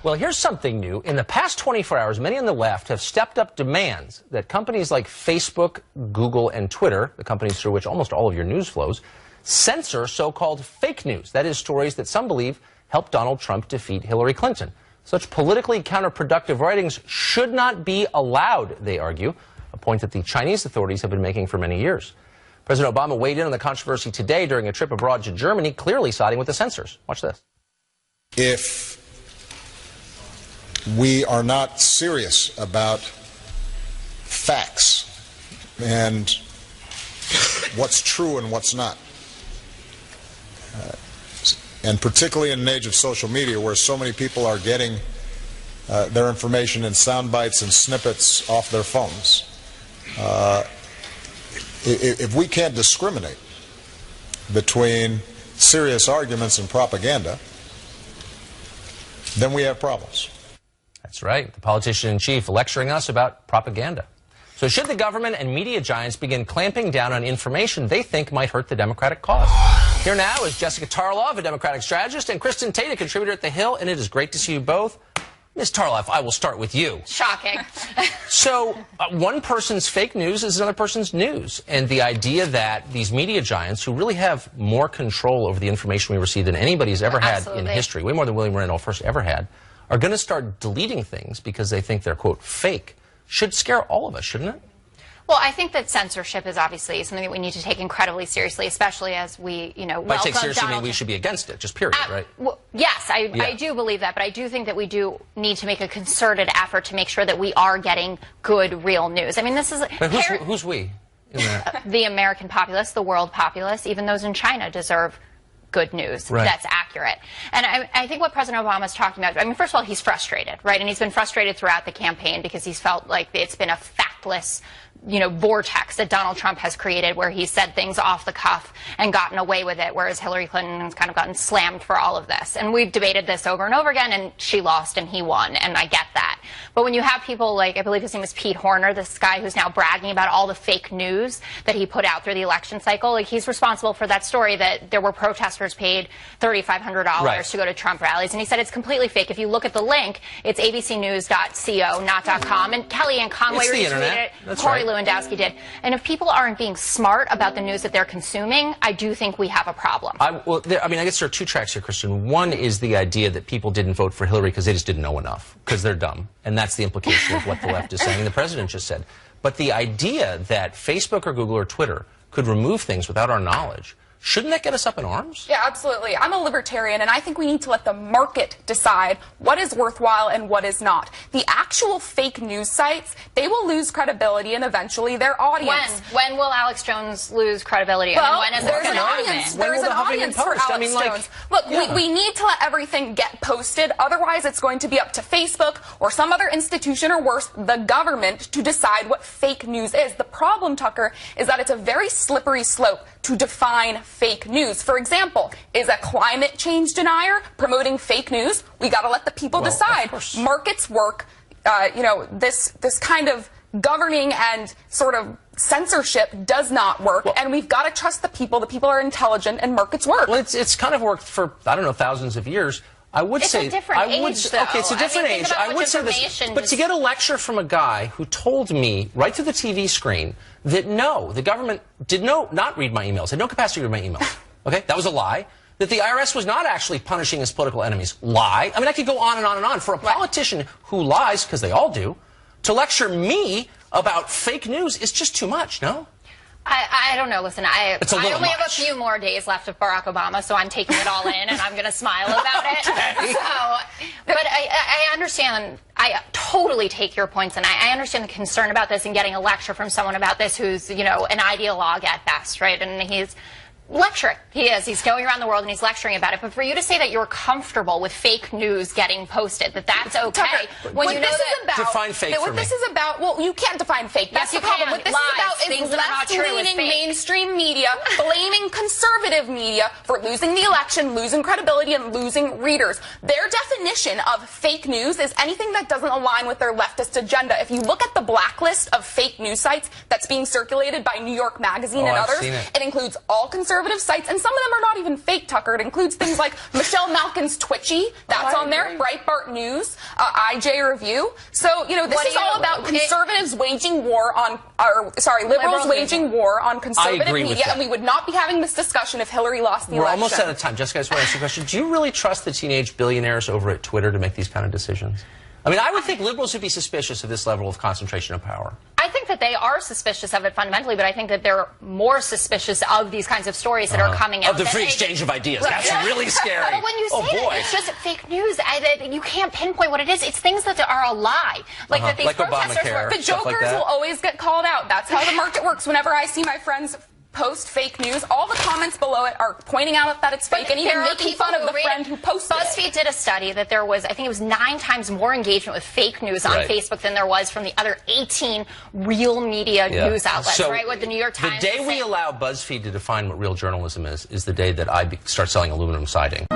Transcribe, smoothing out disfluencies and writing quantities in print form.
Well, here's something new. In the past 24 hours, many on the left have stepped up demands that companies like Facebook, Google, and Twitter, the companies through which almost all of your news flows, censor so-called fake news. That is, stories that some believe helped Donald Trump defeat Hillary Clinton. Such politically counterproductive writings should not be allowed, they argue, a point that the Chinese authorities have been making for many years. President Obama weighed in on the controversy today during a trip abroad to Germany, clearly siding with the censors. Watch this. If we are not serious about facts and what's true and what's not, and particularly in an age of social media where so many people are getting their information in sound bites and snippets off their phones, if we can't discriminate between serious arguments and propaganda, then we have problems. That's right. The politician-in-chief lecturing us about propaganda. So should the government and media giants begin clamping down on information they think might hurt the Democratic cause? Here now is Jessica Tarlov, a Democratic strategist, and Kristin Tate, a contributor at The Hill, and it is great to see you both. Ms. Tarlov, I will start with you. Shocking. So one person's fake news is another person's news. And the idea that these media giants, who really have more control over the information we receive than anybody's ever had in history, way more than William Randolph Hearst ever had, are going to start deleting things because they think they're, quote, fake, should scare all of us, shouldn't it? Well, I think that censorship is obviously something that we need to take incredibly seriously, especially as we, By take seriously, I mean we should be against it, just period, right? Well, yes, I do believe that, but I do think that we do need to make a concerted effort to make sure that we are getting good, real news. I mean, this is... But who's we in that? The American populace, the world populace, even those in China deserve good news that's accurate. And I think what President Obama is talking about, I mean, first of all, he's frustrated, right? And he's been frustrated throughout the campaign because he's felt like it's been a factless, vortex that Donald Trump has created where he said things off the cuff and gotten away with it, whereas Hillary Clinton has kind of gotten slammed for all of this. And we've debated this over and over again, and she lost and he won, and I get that. But when you have people like, I believe his name is Pete Horner, this guy who's now bragging about all the fake news that he put out through the election cycle, like he's responsible for that story that there were protesters paid $3,500 to go to Trump rallies. And he said it's completely fake. If you look at the link, it's abcnews.co, not .com. And Kellyanne Conway retweeted it. That's Corey right. Lewandowski did. And if people aren't being smart about the news that they're consuming, I do think we have a problem. I guess there are two tracks here, Kristin. One is the idea that people didn't vote for Hillary because they just didn't know enough, because they're dumb. And that's the implication of what the left is saying, and the president just said. But the idea that Facebook or Google or Twitter could remove things without our knowledge, shouldn't that get us up in arms? Yeah, absolutely. I'm a libertarian, and I think we need to let the market decide what is worthwhile and what is not. The actual fake news sites, they will lose credibility and eventually their audience. When will Alex Jones lose credibility? Well, I mean, when is there's an audience. There's an audience for Alex Jones. Look, we need to let everything get posted. Otherwise, it's going to be up to Facebook or some other institution, or worse, the government, to decide what fake news is. The problem, Tucker, is that it's a very slippery slope to define fake news. For example, is a climate change denier promoting fake news? We got to let the people decide. Markets work. This kind of governing and sort of censorship does not work, and we've got to trust the people. The people are intelligent, and markets work. Well, it's kind of worked for, I don't know, thousands of years. I would say it's a different age, though. Okay, it's a different age. I would say this, but to get a lecture from a guy who told me right through the TV screen that no, the government did not read my emails, had no capacity to read my emails. Okay, that was a lie. That the IRS was not actually punishing his political enemies. Lie. I mean, I could go on and on and on. For a politician who lies, because they all do, to lecture me about fake news is just too much, no? I don't know. Listen, I only have a few more days left of Barack Obama, so I'm taking it all in, and I'm going to smile about it. Okay. But I understand. I totally take your points, and I understand the concern about this and getting a lecture from someone about this who's, an ideologue at best, right? And he's lecturing. He's going around the world and he's lecturing about it. But for you to say that you're comfortable with fake news getting posted, that's okay, when you know that define fake for me. What this is about, well, you can't define fake. That's the problem. What this is about is left-leaning mainstream media blaming conservative media for losing the election, losing credibility, and losing readers. Their definition of fake news is anything that doesn't align with their leftist agenda. If you look at the blacklist of fake news sites that's being circulated by New York Magazine and others, it includes all conservative conservative sites, and some of them are not even fake, Tucker. It includes things like Michelle Malkin's Twitchy, that's on there, Breitbart News, IJ Review. So, this is all about conservatives waging war on, liberals waging war on conservative media, and we would not be having this discussion if Hillary lost the election. We're almost out of time. Jessica, I just want to ask you a question. Do you really trust the teenage billionaires over at Twitter to make these kind of decisions? I mean, I would think liberals would be suspicious of this level of concentration of power. I think that they are suspicious of it fundamentally, but I think that they're more suspicious of these kinds of stories that are coming out. Of the free exchange of ideas. Right. That's really scary. But when you say that it's just fake news, you can't pinpoint what it is. It's things that are a lie. Like that these protesters were. The jokers will always get called out. That's how the market works. Whenever I see my friends post fake news, all the comments below it are pointing out that it's fake and even making fun of the friend who posted it. BuzzFeed did a study that there was, I think it was 9 times more engagement with fake news on Facebook than there was from the other 18 real media news outlets, so right? What the New York Times. The day we allow BuzzFeed to define what real journalism is the day that I start selling aluminum siding.